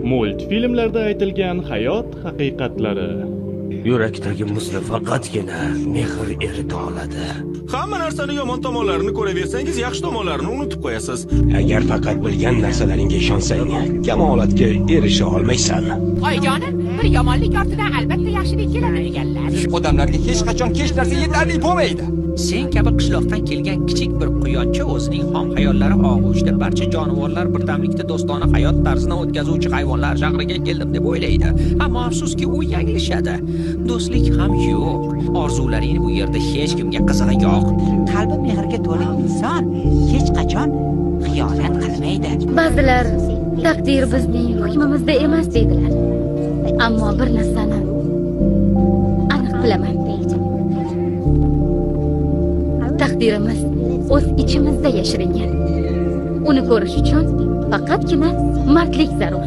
Multfilmlarda aytilgan hayot haqiqatlari. Yurakdagi muzni faqatgina mehr erita oladi. Hamma narsani yomon tomonlarini ko'raversangiz, yaxshi tomonlarini unutib qo'yasiz. Agar faqat bilgan narsalaringga ishonsang, kamolatga erisha olmaysan. Oyijonim, bir yomonlik ortidan albatta yaxshilik keladi deganlar. Odamlarga hech qachon hech narsa yetarli bo'lmaydi. Sen kabi qishloqdan kelgan kichik bir quyoncha o'zining xom hayollari og'ushida barcha jonivorlar birdamlikda do'stona hayot tarzini o'tkazuvchi hayvonlar shahriga keldim deb o'ylaydi. Ammo afsuski u yanglishadi. Do'stlik ham yo'q. Orzularing bu yerda hech kimga qizig'i yo'q. Qalbi mehrga to'la inson hech qachon xiyonat qilmaydi. Ba'zilar taqdir bizning hukmimizda emas deydilar. Ammo bir narsani aniq bilaman. Taqdirimiz o'z ichimizda yashiringan. Uni ko'rish uchun faqatgina mardlik zarur.